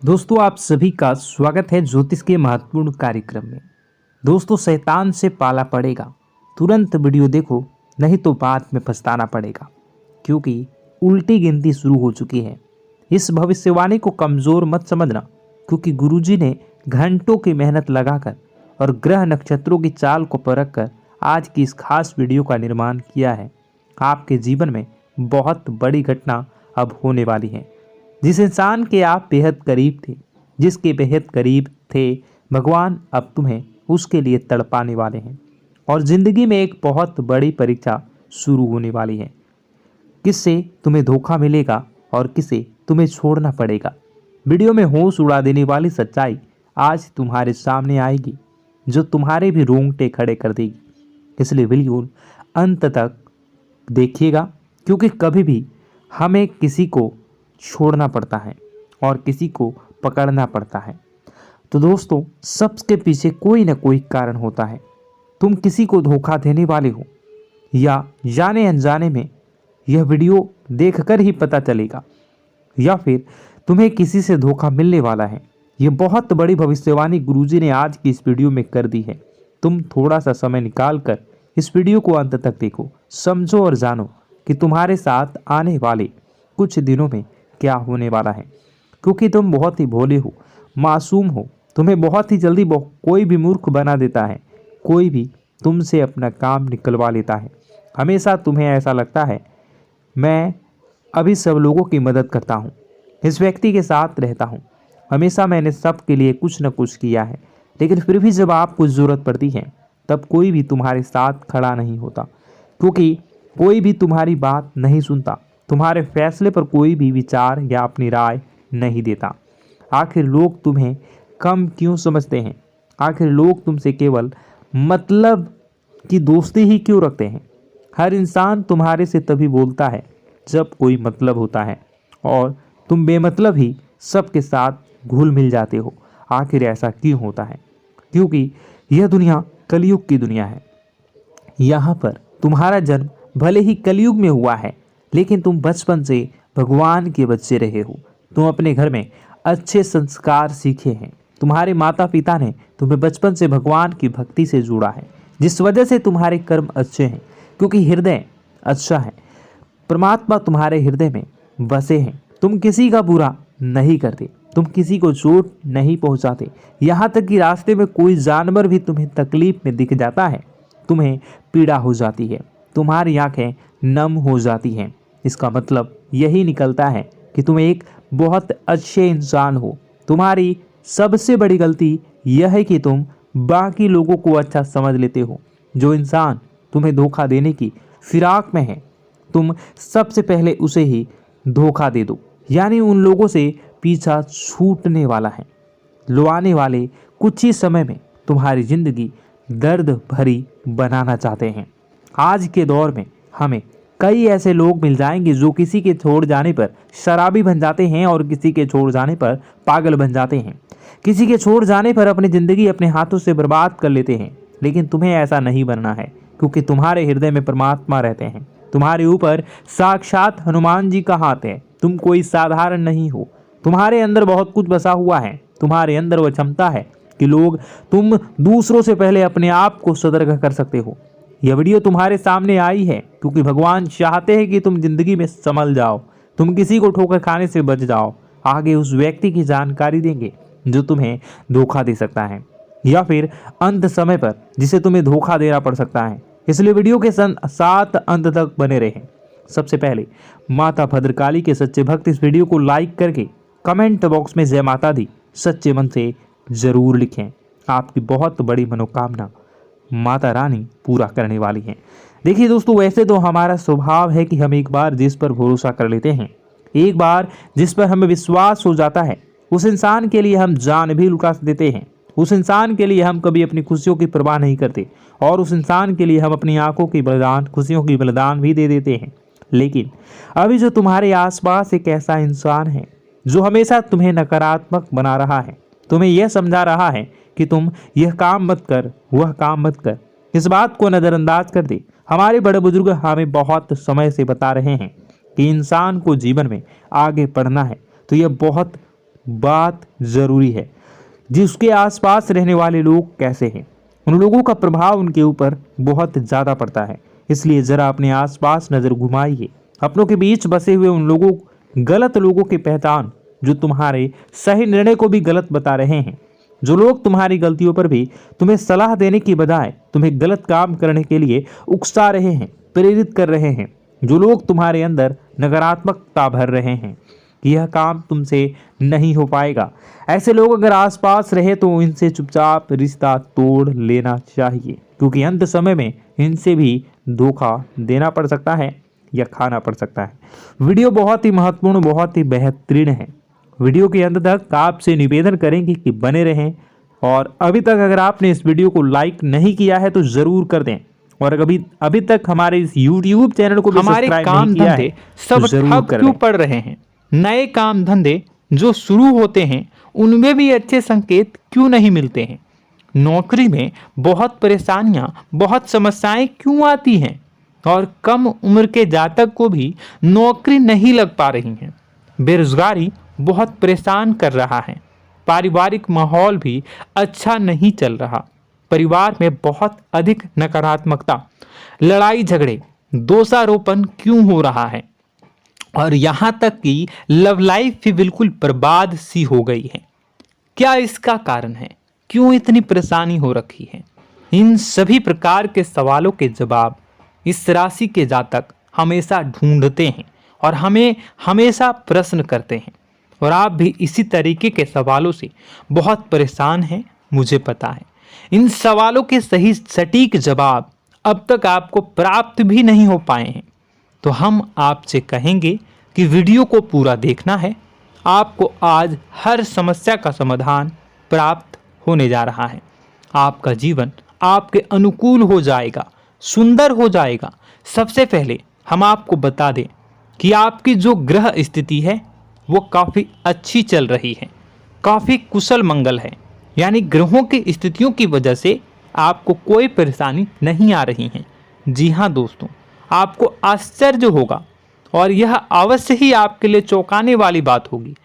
दोस्तों आप सभी का स्वागत है ज्योतिष के महत्वपूर्ण कार्यक्रम में। दोस्तों शैतान से पाला पड़ेगा, तुरंत वीडियो देखो, नहीं तो बाद में पछताना पड़ेगा, क्योंकि उल्टी गिनती शुरू हो चुकी है। इस भविष्यवाणी को कमज़ोर मत समझना, क्योंकि गुरुजी ने घंटों की मेहनत लगाकर और ग्रह नक्षत्रों की चाल को परख कर आज की इस खास वीडियो का निर्माण किया है। आपके जीवन में बहुत बड़ी घटना अब होने वाली है। जिस इंसान के आप बेहद करीब थे, जिसके बेहद करीब थे, भगवान अब तुम्हें उसके लिए तड़पाने वाले हैं और ज़िंदगी में एक बहुत बड़ी परीक्षा शुरू होने वाली है। किससे तुम्हें धोखा मिलेगा और किसे तुम्हें छोड़ना पड़ेगा। वीडियो में होश उड़ा देने वाली सच्चाई आज तुम्हारे सामने आएगी, जो तुम्हारे भी रोंगटे खड़े कर देगी। इसलिए वीडियो अंत तक देखिएगा, क्योंकि कभी भी हमें किसी को छोड़ना पड़ता है और किसी को पकड़ना पड़ता है। तो दोस्तों सबके पीछे कोई ना कोई कारण होता है। तुम किसी को धोखा देने वाले हो या जाने अनजाने में, यह वीडियो देखकर ही पता चलेगा, या फिर तुम्हें किसी से धोखा मिलने वाला है। यह बहुत बड़ी भविष्यवाणी गुरुजी ने आज की इस वीडियो में कर दी है। तुम थोड़ा सा समय निकाल कर इस वीडियो को अंत तक देखो, समझो और जानो कि तुम्हारे साथ आने वाले कुछ दिनों में क्या होने वाला है। क्योंकि तुम बहुत ही भोले हो, मासूम हो, तुम्हें बहुत ही जल्दी कोई भी मूर्ख बना देता है, कोई भी तुमसे अपना काम निकलवा लेता है। हमेशा तुम्हें ऐसा लगता है मैं अभी सब लोगों की मदद करता हूँ, इस व्यक्ति के साथ रहता हूँ, हमेशा मैंने सब के लिए कुछ न कुछ किया है, लेकिन फिर भी जब आपको ज़रूरत पड़ती है तब कोई भी तुम्हारे साथ खड़ा नहीं होता, क्योंकि कोई भी तुम्हारी बात नहीं सुनता, तुम्हारे फैसले पर कोई भी विचार या अपनी राय नहीं देता। आखिर लोग तुम्हें कम क्यों समझते हैं? आखिर लोग तुमसे केवल मतलब की दोस्ती ही क्यों रखते हैं? हर इंसान तुम्हारे से तभी बोलता है जब कोई मतलब होता है, और तुम बेमतलब ही सबके साथ घुल मिल जाते हो। आखिर ऐसा क्यों होता है? क्योंकि यह दुनिया कलयुग की दुनिया है। यहाँ पर तुम्हारा जन्म भले ही कलयुग में हुआ है, लेकिन तुम बचपन से भगवान के बच्चे रहे हो। तुम अपने घर में अच्छे संस्कार सीखे हैं। तुम्हारे माता पिता ने तुम्हें बचपन से भगवान की भक्ति से जोड़ा है, जिस वजह से तुम्हारे कर्म अच्छे हैं, क्योंकि हृदय अच्छा है। परमात्मा तुम्हारे हृदय में बसे हैं। तुम किसी का बुरा नहीं करते, तुम किसी को चोट नहीं पहुंचाते। यहाँ तक कि रास्ते में कोई जानवर भी तुम्हें तकलीफ में दिख जाता है, तुम्हें पीड़ा हो जाती है, तुम्हारी आंखें नम हो जाती हैं। इसका मतलब यही निकलता है कि तुम एक बहुत अच्छे इंसान हो। तुम्हारी सबसे बड़ी गलती यह है कि तुम बाकी लोगों को अच्छा समझ लेते हो। जो इंसान तुम्हें धोखा देने की फिराक में है, तुम सबसे पहले उसे ही धोखा दे दो। यानी उन लोगों से पीछा छूटने वाला है। लो आने वाले कुछ ही समय में तुम्हारी जिंदगी दर्द भरी बनाना चाहते हैं। आज के दौर में हमें कई ऐसे लोग मिल जाएंगे जो किसी के छोड़ जाने पर शराबी बन जाते हैं और किसी के छोड़ जाने पर पागल बन जाते हैं। किसी के छोड़ जाने पर अपनी ज़िंदगी अपने हाथों से बर्बाद कर लेते हैं। लेकिन तुम्हें ऐसा नहीं बनना है, क्योंकि तुम्हारे हृदय में परमात्मा रहते हैं। तुम्हारे ऊपर साक्षात हनुमान जी का हाथ है। तुम कोई साधारण नहीं हो। तुम्हारे अंदर बहुत कुछ बसा हुआ है। तुम्हारे अंदर वह क्षमता है कि तुम दूसरों से पहले अपने आप को सतर्क कर सकते हो। यह वीडियो तुम्हारे सामने आई है क्योंकि भगवान चाहते हैं कि तुम जिंदगी में संभल जाओ, तुम किसी को ठोकर खाने से बच जाओ। आगे उस व्यक्ति की जानकारी देंगे जो तुम्हें धोखा दे सकता है, या फिर अंत समय पर जिसे तुम्हें धोखा देना पड़ सकता है। इसलिए वीडियो के साथ अंत तक बने रहें। सबसे पहले माता भद्रकाली के सच्चे भक्त इस वीडियो को लाइक करके कमेंट बॉक्स में जय माता दी सच्चे मन से जरूर लिखें। आपकी बहुत बड़ी मनोकामना माता रानी पूरा करने वाली हैं। देखिए दोस्तों, वैसे तो हमारा स्वभाव है कि हम एक बार जिस पर भरोसा कर लेते हैं, एक बार जिस पर हमें विश्वास हो जाता है, उस इंसान के लिए हम जान भी लुटा देते हैं। उस इंसान के लिए हम कभी अपनी खुशियों की परवाह नहीं करते, और उस इंसान के लिए हम अपनी आंखों की बलिदान, खुशियों की बलिदान भी दे देते हैं। लेकिन अभी जो तुम्हारे आसपास एक ऐसा इंसान है जो हमेशा तुम्हें नकारात्मक बना रहा है, तुम्हें यह समझा रहा है कि तुम यह काम मत कर, वह काम मत कर, इस बात को नज़रअंदाज कर दे। हमारे बड़े बुजुर्ग हमें बहुत समय से बता रहे हैं कि इंसान को जीवन में आगे बढ़ना है तो यह बहुत बात ज़रूरी है। जिसके आसपास रहने वाले लोग कैसे हैं, उन लोगों का प्रभाव उनके ऊपर बहुत ज़्यादा पड़ता है। इसलिए ज़रा अपने आसपास नज़र घुमाइए। अपनों के बीच बसे हुए उन लोगों, गलत लोगों की पहचान जो तुम्हारे सही निर्णय को भी गलत बता रहे हैं, जो लोग तुम्हारी गलतियों पर भी तुम्हें सलाह देने की बजाय तुम्हें गलत काम करने के लिए उकसा रहे हैं, प्रेरित कर रहे हैं, जो लोग तुम्हारे अंदर नकारात्मकता भर रहे हैं कि यह काम तुमसे नहीं हो पाएगा। ऐसे लोग अगर आसपास रहे तो इनसे चुपचाप रिश्ता तोड़ लेना चाहिए, क्योंकि अंत समय में इनसे भी धोखा देना पड़ सकता है या खाना पड़ सकता है। वीडियो बहुत ही महत्वपूर्ण, बहुत ही बेहतरीन है। वीडियो के अंत तक आपसे निवेदन करेंगे कि बने रहें, और अभी तक अगर आपने इस वीडियो को लाइक नहीं किया है तो ज़रूर कर दें, और अभी तक हमारे इस YouTube चैनल को भी हमारे सब्सक्राइब काम नहीं किया धंधे है सब तो जरूर ठप कर क्यों दें। पड़ रहे हैं? नए काम धंधे जो शुरू होते हैं उनमें भी अच्छे संकेत क्यों नहीं मिलते हैं? नौकरी में बहुत परेशानियां, बहुत समस्याएं क्यों आती हैं? और कम उम्र के जातक को भी नौकरी नहीं लग पा रही हैं। बेरोजगारी बहुत परेशान कर रहा है। पारिवारिक माहौल भी अच्छा नहीं चल रहा। परिवार में बहुत अधिक नकारात्मकता, लड़ाई झगड़े, दोषारोपण क्यों हो रहा है? और यहाँ तक कि लव लाइफ भी बिल्कुल बर्बाद सी हो गई है। क्या इसका कारण है? क्यों इतनी परेशानी हो रखी है? इन सभी प्रकार के सवालों के जवाब इस राशि के जातक हमेशा ढूंढते हैं और हमें हमेशा प्रश्न करते हैं। और आप भी इसी तरीके के सवालों से बहुत परेशान हैं, मुझे पता है। इन सवालों के सही सटीक जवाब अब तक आपको प्राप्त भी नहीं हो पाए हैं, तो हम आपसे कहेंगे कि वीडियो को पूरा देखना है। आपको आज हर समस्या का समाधान प्राप्त होने जा रहा है। आपका जीवन आपके अनुकूल हो जाएगा, सुंदर हो जाएगा। सबसे पहले हम आपको बता दें कि आपकी जो ग्रह स्थिति है वो काफ़ी अच्छी चल रही है, काफ़ी कुशल मंगल है। यानी ग्रहों की स्थितियों की वजह से आपको कोई परेशानी नहीं आ रही है। जी हाँ दोस्तों, आपको आश्चर्य होगा और यह अवश्य ही आपके लिए चौंकाने वाली बात होगी,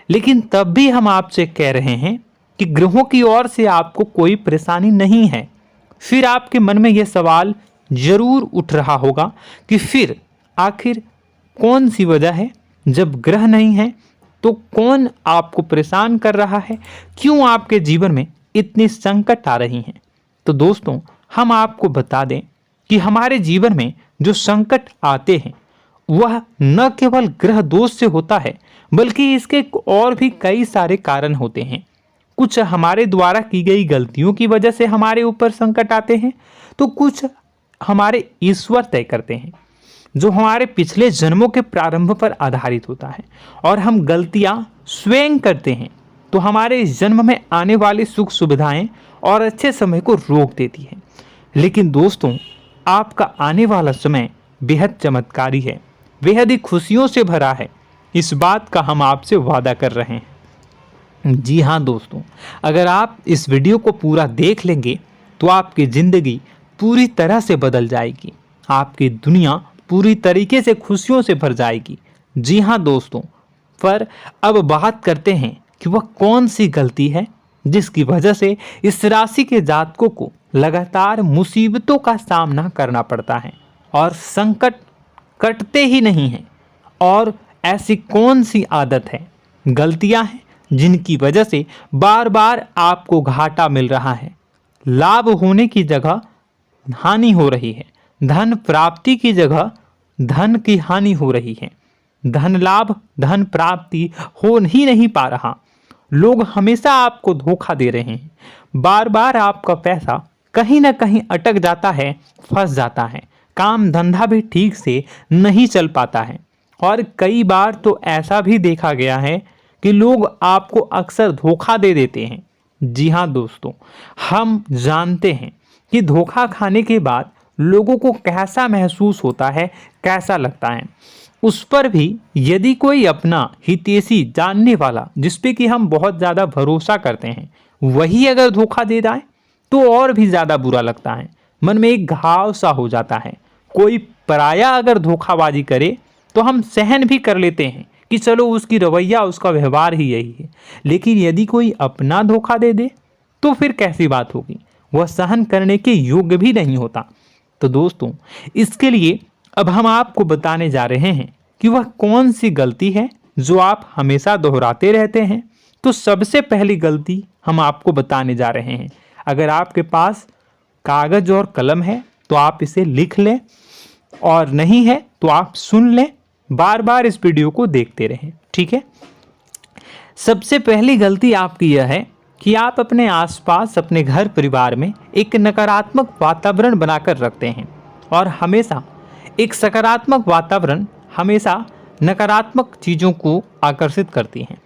लेकिन तब भी हम आपसे कह रहे हैं कि ग्रहों की ओर से आपको कोई परेशानी नहीं है। फिर आपके मन में यह सवाल जरूर उठ रहा होगा कि फिर आखिर कौन सी वजह है? जब ग्रह नहीं है तो कौन आपको परेशान कर रहा है? क्यों आपके जीवन में इतनी संकट आ रही हैं? तो दोस्तों, हम आपको बता दें कि हमारे जीवन में जो संकट आते हैं वह न केवल ग्रह दोष से होता है, बल्कि इसके और भी कई सारे कारण होते हैं। कुछ हमारे द्वारा की गई गलतियों की वजह से हमारे ऊपर संकट आते हैं, तो कुछ हमारे ईश्वर तय करते हैं, जो हमारे पिछले जन्मों के प्रारंभ पर आधारित होता है। और हम गलतियां स्वयं करते हैं तो हमारे इस जन्म में आने वाली सुख सुविधाएं और अच्छे समय को रोक देती है। लेकिन दोस्तों, आपका आने वाला समय बेहद चमत्कारी है, बेहद ही खुशियों से भरा है। इस बात का हम आपसे वादा कर रहे हैं। जी हाँ दोस्तों, अगर आप इस वीडियो को पूरा देख लेंगे तो आपकी ज़िंदगी पूरी तरह से बदल जाएगी। आपकी दुनिया पूरी तरीके से खुशियों से भर जाएगी। जी हाँ दोस्तों, पर अब बात करते हैं कि वह कौन सी गलती है जिसकी वजह से इस राशि के जातकों को लगातार मुसीबतों का सामना करना पड़ता है और संकट कटते ही नहीं हैं। और ऐसी कौन सी आदत है, गलतियां हैं जिनकी वजह से बार बार आपको घाटा मिल रहा है, लाभ होने की जगह हानि हो रही है, धन प्राप्ति की जगह धन की हानि हो रही है, धन लाभ, धन प्राप्ति हो ही नहीं पा रहा। लोग हमेशा आपको धोखा दे रहे हैं। बार बार आपका पैसा कहीं ना कहीं अटक जाता है, फंस जाता है। काम धंधा भी ठीक से नहीं चल पाता है। और कई बार तो ऐसा भी देखा गया है कि लोग आपको अक्सर धोखा दे देते हैं। जी हाँ दोस्तों, हम जानते हैं कि धोखा खाने के बाद लोगों को कैसा महसूस होता है, कैसा लगता है। उस पर भी यदि कोई अपना हितैषी जानने वाला, जिस पे कि हम बहुत ज़्यादा भरोसा करते हैं, वही अगर धोखा दे जाए तो और भी ज़्यादा बुरा लगता है। मन में एक घाव सा हो जाता है। कोई पराया अगर धोखाबाजी करे तो हम सहन भी कर लेते हैं कि चलो उसकी रवैया, उसका व्यवहार ही यही है। लेकिन यदि कोई अपना धोखा दे दे तो फिर कैसी बात होगी, वह सहन करने के योग्य भी नहीं होता। तो दोस्तों, इसके लिए अब हम आपको बताने जा रहे हैं कि वह कौन सी गलती है जो आप हमेशा दोहराते रहते हैं। तो सबसे पहली गलती हम आपको बताने जा रहे हैं। अगर आपके पास कागज और कलम है तो आप इसे लिख लें, और नहीं है तो आप सुन लें, बार बार इस वीडियो को देखते रहें, ठीक है। सबसे पहली गलती आपकी यह है कि आप अपने आसपास, अपने घर परिवार में एक नकारात्मक वातावरण बनाकर रखते हैं, और हमेशा एक सकारात्मक वातावरण हमेशा नकारात्मक चीज़ों को आकर्षित करती हैं।